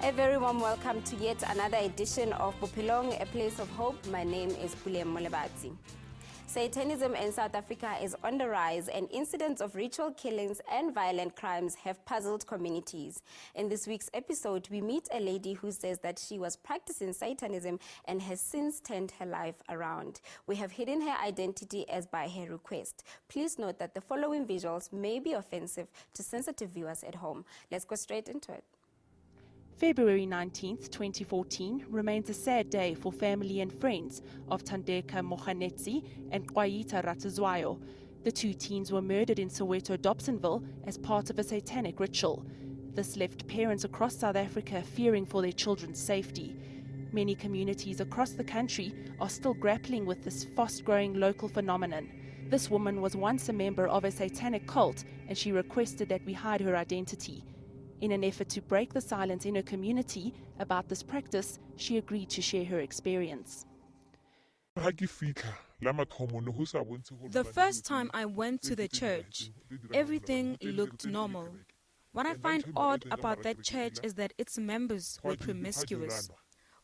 A very warm welcome to yet another edition of Bophelong, a place of hope. My name is Pulem Molebati. Satanism in South Africa is on the rise, and incidents of ritual killings and violent crimes have puzzled communities. In this week's episode, we meet a lady who says that she was practicing Satanism and has since turned her life around. We have hidden her identity as by her request. Please note that the following visuals may be offensive to sensitive viewers at home. Let's go straight into it. February 19th, 2014 remains a sad day for family and friends of Thandeka Moganetsi and Kwaita Ratazwayo. The two teens were murdered in Soweto, Dobsonville as part of a satanic ritual. This left parents across South Africa fearing for their children's safety. Many communities across the country are still grappling with this fast-growing local phenomenon. This woman was once a member of a satanic cult, and she requested that we hide her identity. In an effort to break the silence in her community about this practice, she agreed to share her experience. The first time I went to the church, everything looked normal. What I find odd about that church is that its members were promiscuous.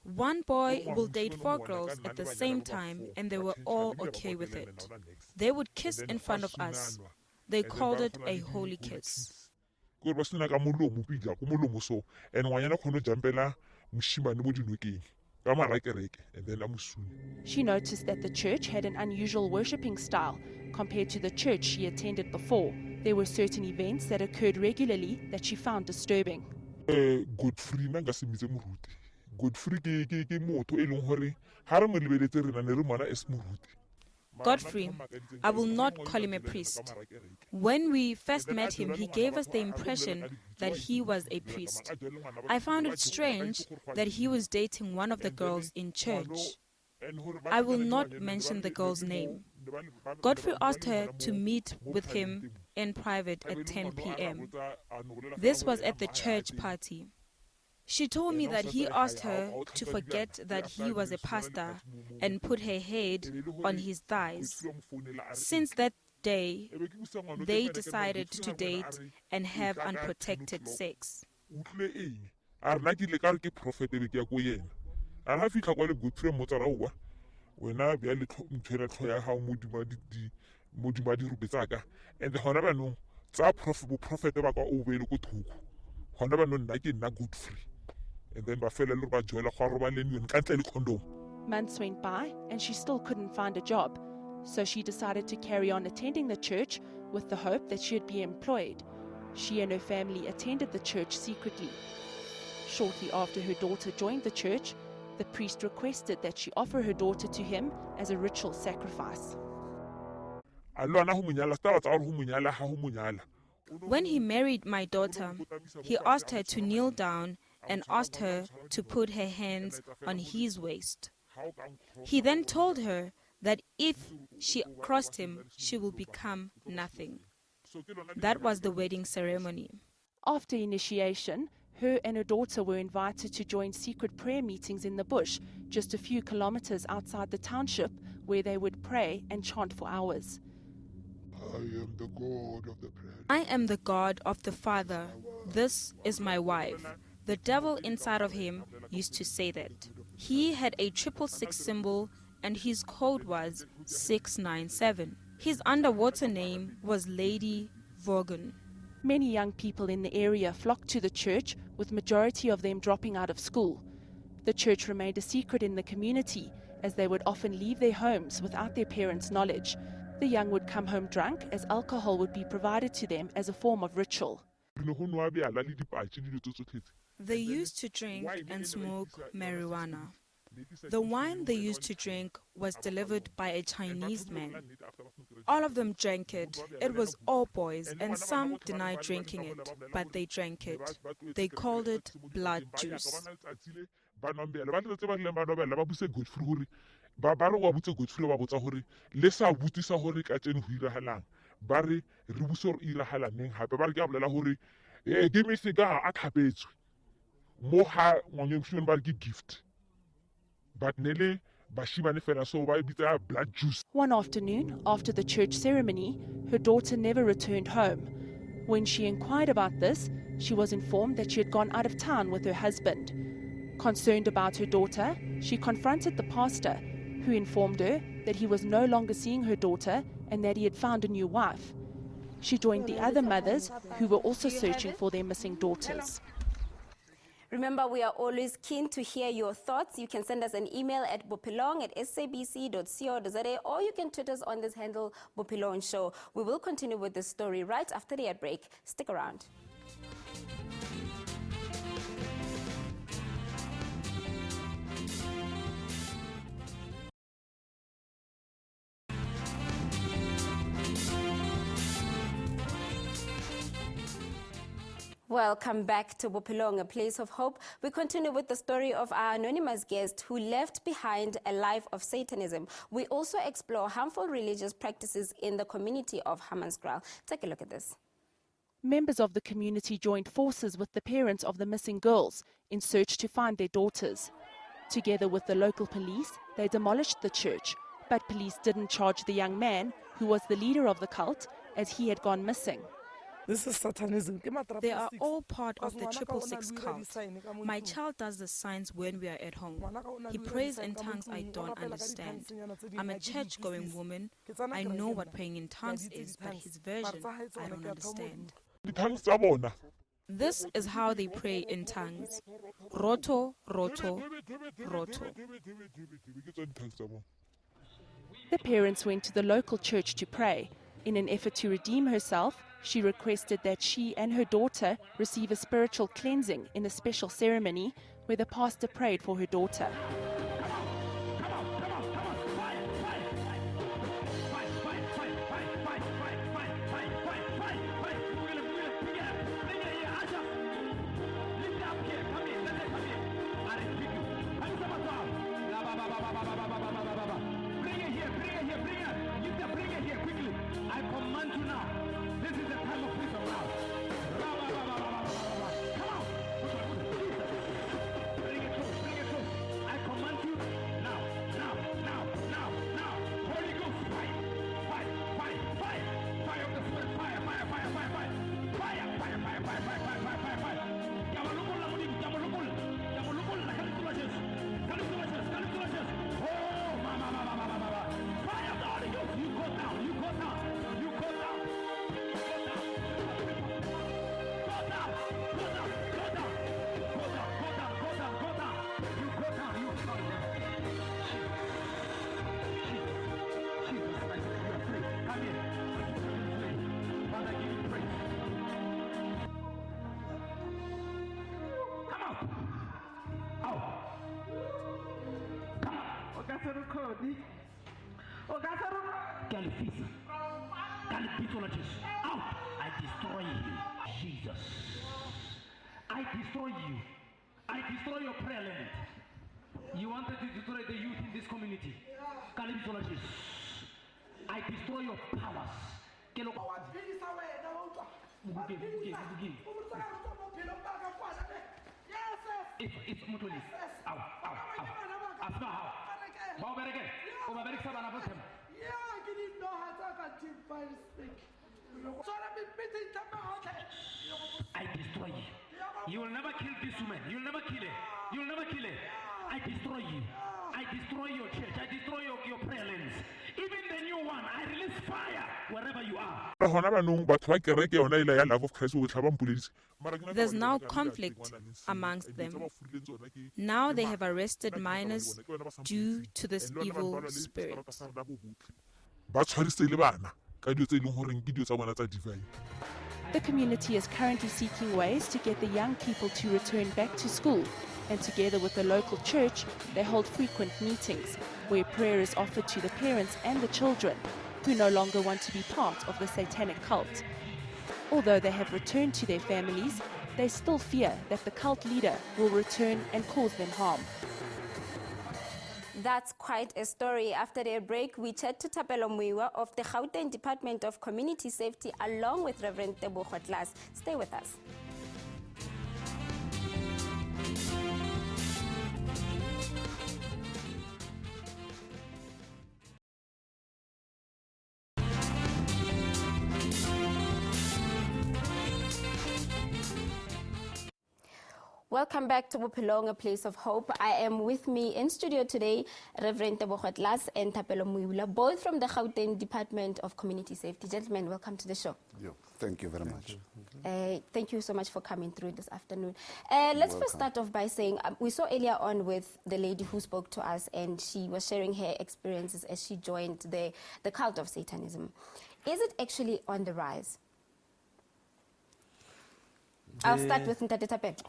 One boy will date 4 girls at the same time, and they were all okay with it. They would kiss in front of us. They called it a holy kiss. She noticed that the church had an unusual worshipping style compared to the church she attended before. There were certain events that occurred regularly that she found disturbing. Godfrey, I will not call him a priest. When we first met him, he gave us the impression that he was a priest. I found it strange that he was dating one of the girls in church. I will not mention the girl's name. Godfrey asked her to meet with him in private at 10 p.m. This was at the church party. She told me that he asked her to forget that he was a pastor and put her head on his thighs. Since that day, they decided to date and have unprotected sex. Months went by and she still couldn't find a job, so she decided to carry on attending the church with the hope that she'd be employed. She and her family attended the church secretly. Shortly after her daughter joined the church, the priest requested that she offer her daughter to him as a ritual sacrifice. When he married my daughter, he asked her to kneel down and asked her to put her hands on his waist. He then told her that if she crossed him, she will become nothing. That was the wedding ceremony. After initiation, her and her daughter were invited to join secret prayer meetings in the bush, just a few kilometers outside the township, where they would pray and chant for hours. I am the God of the Father. This is my wife. The devil inside of him used to say that. He had a 666 symbol and his code was 697. His underwater name was Lady Vogan. Many young people in the area flocked to the church, with majority of them dropping out of school. The church remained a secret in the community, as they would often leave their homes without their parents' knowledge. The young would come home drunk, as alcohol would be provided to them as a form of ritual. They used to drink and smoke marijuana. The wine they used to drink was delivered by a Chinese man. All of them drank it. It was all boys, and some denied drinking it, but they drank it. They called it blood juice. One afternoon, after the church ceremony, her daughter never returned home. When she inquired about this, she was informed that she had gone out of town with her husband. Concerned about her daughter, she confronted the pastor, who informed her that he was no longer seeing her daughter and that he had found a new wife. She joined the other mothers who were also searching for their missing daughters. Remember, we are always keen to hear your thoughts. You can send us an email at bophelong@sabc.co.za, or you can tweet us on this handle, Bophelong Show. We will continue with this story right after the ad break. Stick around. Welcome back to Bophelong, a place of hope. We continue with the story of our anonymous guest who left behind a life of Satanism. We also explore harmful religious practices in the community of Hammanskraal. Take a look at this. Members of the community joined forces with the parents of the missing girls in search to find their daughters. Together with the local police, they demolished the church, but police didn't charge the young man, who was the leader of the cult, as he had gone missing. This is Satanism. They are all part of the 666 cult. My child does the signs when we are at home. He prays in tongues I don't understand. I'm a church-going woman. I know what praying in tongues is, but his version I don't understand. This is how they pray in tongues. Roto, roto, roto. The parents went to the local church to pray. In an effort to redeem herself, she requested that she and her daughter receive a spiritual cleansing in a special ceremony where the pastor prayed for her daughter. Out! I destroy you, Jesus. I destroy you. I destroy your prayer land. You wanted to destroy the youth in this community. I destroy your powers. It's mutually. Ow. Asma how? How better get? Over very sabana bottom. I destroy you. You will never kill this woman. You'll never kill her. You'll never kill her. I destroy you. I destroy your church. I destroy your prayer lands. Even the new one, I release fire wherever you are. There's now conflict amongst them. Now they have arrested minors due to this evil spirit. The community is currently seeking ways to get the young people to return back to school, and together with the local church, they hold frequent meetings where prayer is offered to the parents and the children who no longer want to be part of the satanic cult. Although they have returned to their families, they still fear that the cult leader will return and cause them harm. That's quite a story. After their break, we chat to Thapelo Muiwa of the Gauteng Department of Community Safety along with Reverend Tebogo Tlas. Stay with us. Welcome back to Bophelong, a place of hope. I am with me in studio today, Reverend Tebogo and Thapelo Muula, both from the Gauteng Department of Community Safety. Gentlemen, welcome to the show. Thank you very much. Thank you so much for coming through this afternoon. Let's first start off by saying, we saw earlier on with the lady who spoke to us, and she was sharing her experiences as she joined the cult of Satanism. Is it actually on the rise? I'll start with Ntate Thapelo.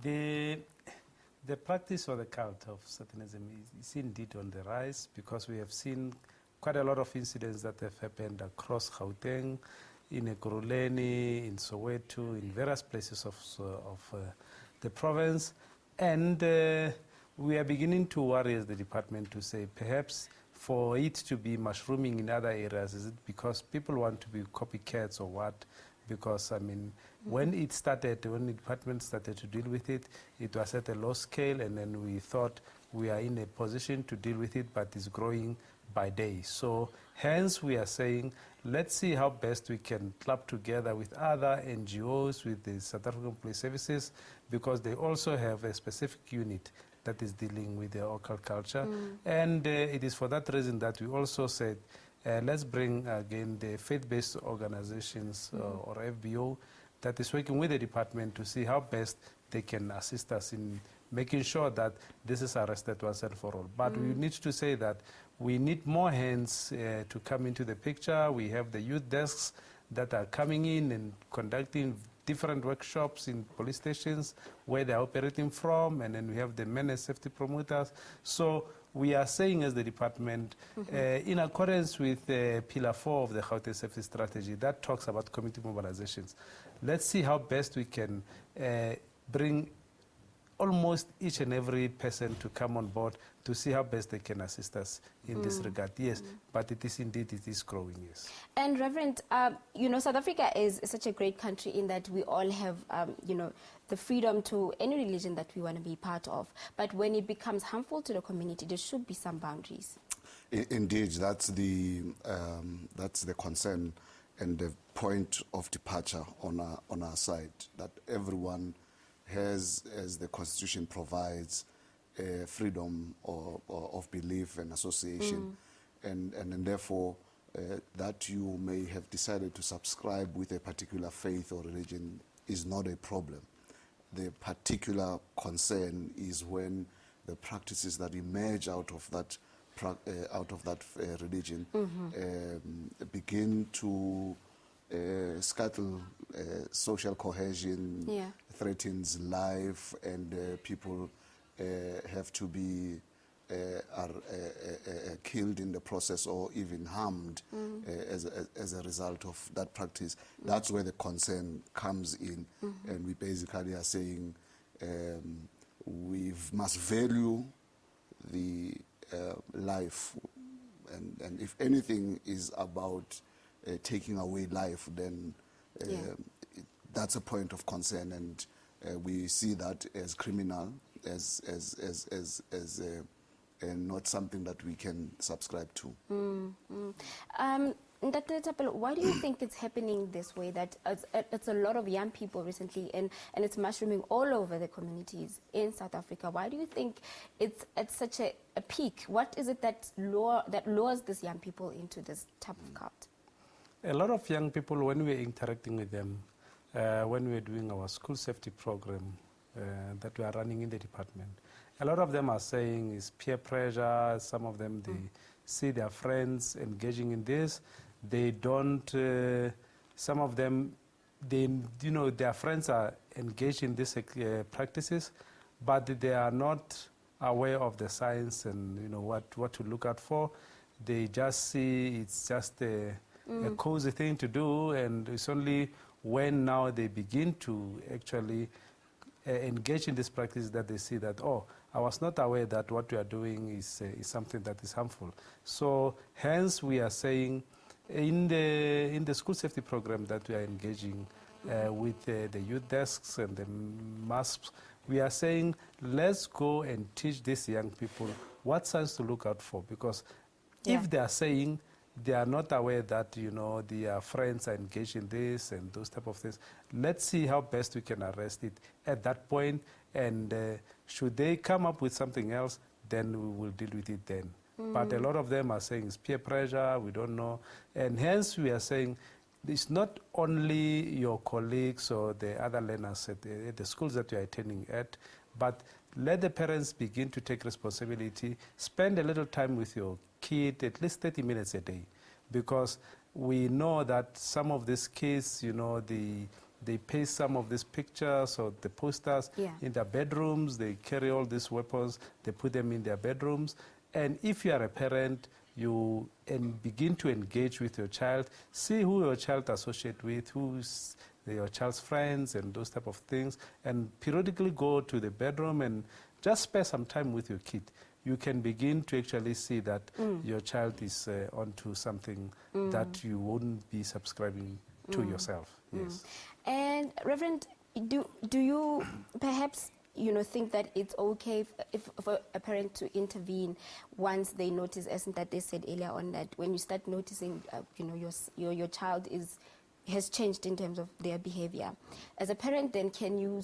The practice or the cult of Satanism is indeed on the rise, because we have seen quite a lot of incidents that have happened across Gauteng, in Ekurhuleni, in Soweto, in various places of the province. And we are beginning to worry as the department to say, perhaps for it to be mushrooming in other areas, is it because people want to be copycats or what? Because, I mean, when it started, when the department started to deal with it, it was at a low scale, and then we thought we are in a position to deal with it, but it's growing by day. So hence we are saying, let's see how best we can club together with other NGOs, with the South African Police Services, because they also have a specific unit that is dealing with the occult culture. And it is for that reason that we also said, let's bring again the faith-based organizations or FBO that is working with the department to see how best they can assist us in making sure that this is arrested once and for all. But we need to say that we need more hands to come into the picture. We have the youth desks that are coming in and conducting different workshops in police stations where they're operating from, and then we have the menace safety promoters. So we are saying as the department, in accordance with Pillar 4 of the Gauteng Safety Strategy that talks about community mobilizations, let's see how best we can bring almost each and every person to come on board to see how best they can assist us in this regard. Yes, but it is indeed, it is growing, yes. And Reverend, you know, South Africa is such a great country in that we all have, you know, the freedom to any religion that we want to be part of. But when it becomes harmful to the community, there should be some boundaries. Indeed, that's the concern and the point of departure on our side, that everyone has, as the Constitution provides, freedom of belief and association, and therefore that you may have decided to subscribe with a particular faith or religion is not a problem. The particular concern is when the practices that emerge out of that religion begin to scuttle social cohesion, threatens life, and people have to be killed in the process or even harmed as a result of that practice. That's where the concern comes in, and we basically are saying we must value the life, and if anything is about taking away life, then that's a point of concern, and we see that as criminal, as not something that we can subscribe to. Dr. Thapelo, why do you think it's happening this way, that it's a lot of young people recently, and it's mushrooming all over the communities in South Africa? Why do you think it's at such a peak? What is it that lures these young people into this type of cult? A lot of young people, when we're interacting with them, when we're doing our school safety program that we are running in the department, a lot of them are saying it's peer pressure. Some of them, they see their friends engaging in this. They don't, some of them, their friends are engaged in these practices, but they are not aware of the science and what to look out for. They just see it's just a cozy thing to do, and it's only when now they begin to actually engage in this practice that they see that, oh, I was not aware that what we are doing is something that is harmful. So hence we are saying in the school safety program that we are engaging with the youth desks and the MASPs, we are saying let's go and teach these young people what signs to look out for, because if they are saying they are not aware that, you know, their friends are engaged in this and those type of things. Let's see how best we can arrest it at that point, and should they come up with something else, then we will deal with it then. But a lot of them are saying it's peer pressure, we don't know, and hence we are saying it's not only your colleagues or the other learners at the schools that you are attending at, but let the parents begin to take responsibility. Spend a little time with your kid, at least 30 minutes a day, because we know that some of these kids, you know, they paste some of these pictures or the posters in their bedrooms, they carry all these weapons, they put them in their bedrooms. And if you are a parent, you begin to engage with your child, see who your child associates with, who's your child's friends and those type of things, and periodically go to the bedroom and just spend some time with your kid. You can begin to actually see that your child is onto something that you wouldn't be subscribing to yourself. Yes. And Reverend, do you perhaps think that it's okay if for a parent to intervene once they notice, as that they said earlier on, that when you start noticing, your child has changed in terms of their behavior. As a parent, then can you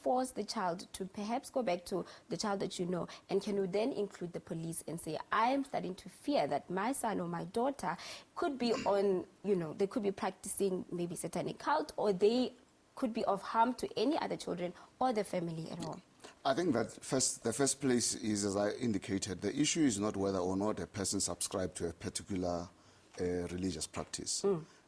force the child to perhaps go back to the child that you know, and can you then include the police and say, I am starting to fear that my son or my daughter could be on, they could be practicing maybe satanic cult, or they could be of harm to any other children or the family at all? I think that the first place is, as I indicated, the issue is not whether or not a person subscribes to a particular religious practice.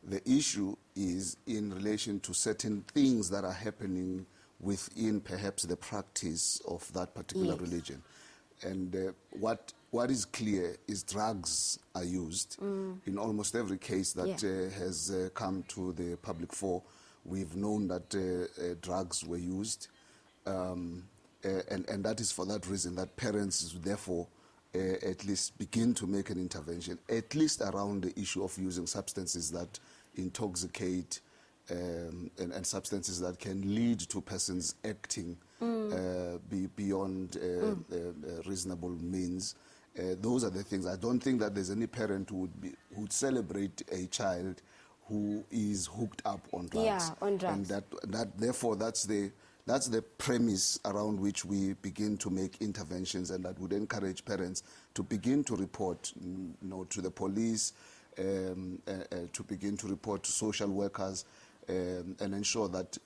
The issue is in relation to certain things that are happening within perhaps the practice of that particular religion. And what is clear is drugs are used in almost every case that has come to the public fore. We've known that drugs were used, and that is for that reason that parents therefore at least begin to make an intervention, at least around the issue of using substances that intoxicate and substances that can lead to persons acting beyond reasonable means. Those are the things. I don't think that there's any parent who would celebrate a child who is hooked up on drugs. Yeah, on drugs. And that therefore that's the premise around which we begin to make interventions, and that would encourage parents to begin to report, to the police, to begin to report to social workers, and ensure that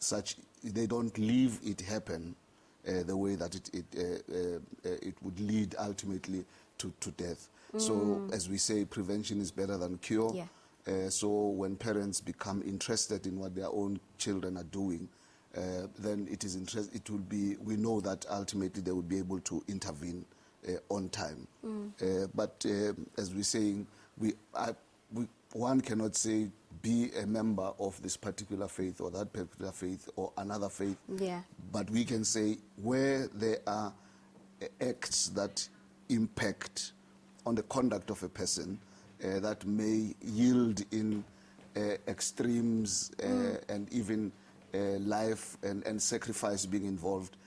they don't leave it happen the way that it would lead ultimately to death. So as we say, prevention is better than cure. Yeah. So when parents become interested in what their own children are doing, then we know that ultimately they will be able to intervene on time. But as we're saying, one cannot say be a member of this particular faith or that particular faith or another faith. Yeah. But we can say where there are acts that impact on the conduct of a person, that may yield in extremes and even life and sacrifice being involved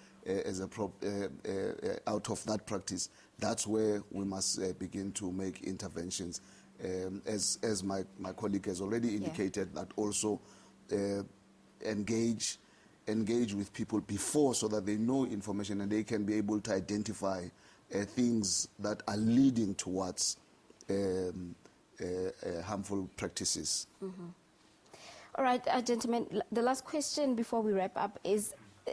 out of that practice. That's where we must begin to make interventions. As my colleague has already indicated, that also engage with people before, so that they know information and they can be able to identify things that are leading towards harmful practices. All right, gentlemen, the last question before we wrap up is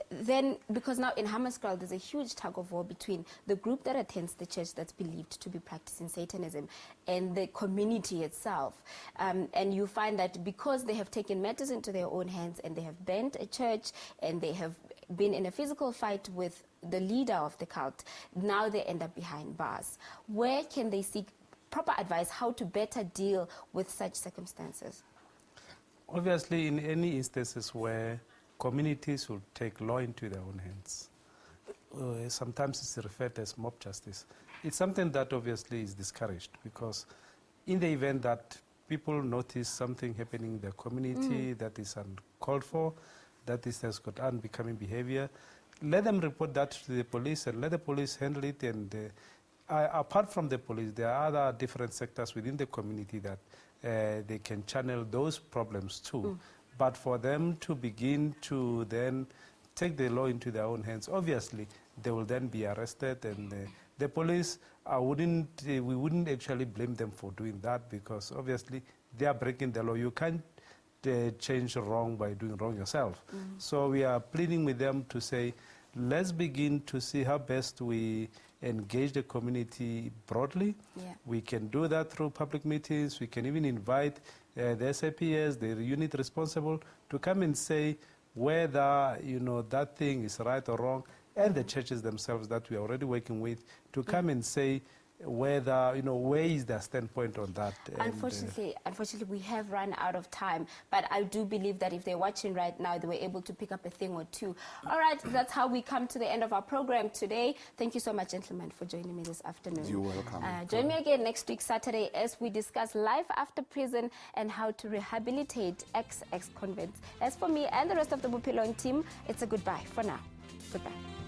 then, because now in Hammarskraal there's a huge tug of war between the group that attends the church that's believed to be practicing Satanism and the community itself. And you find that because they have taken matters into their own hands and they have banned a church and they have been in a physical fight with the leader of the cult, now they end up behind bars. Where can they seek proper advice how to better deal with such circumstances? Obviously, in any instances where communities will take law into their own hands, sometimes it's referred as mob justice. It's something that obviously is discouraged, because in the event that people notice something happening in their community that is uncalled for, that has got unbecoming behavior, let them report that to the police and let the police handle it. And apart from the police, there are other different sectors within the community that they can channel those problems to. But for them to begin to then take the law into their own hands, obviously they will then be arrested, and the police, we wouldn't actually blame them for doing that, because obviously they are breaking the law. You can't change wrong by doing wrong yourself. So we are pleading with them to say, let's begin to see how best we engage the community broadly. We can do that through public meetings. We can even invite the SAPS, the unit responsible, to come and say whether that thing is right or wrong, and the churches themselves that we are already working with to come and say whether, where is their standpoint on that. Unfortunately, we have run out of time, but I do believe that if they're watching right now, they were able to pick up a thing or two. All right, that's how we come to the end of our program today. Thank you so much, gentlemen, for joining me this afternoon. You're welcome. Join me again next week, Saturday, as we discuss life after prison and how to rehabilitate ex-convicts. As for me and the rest of the Bophelong team, it's a goodbye for now. Goodbye.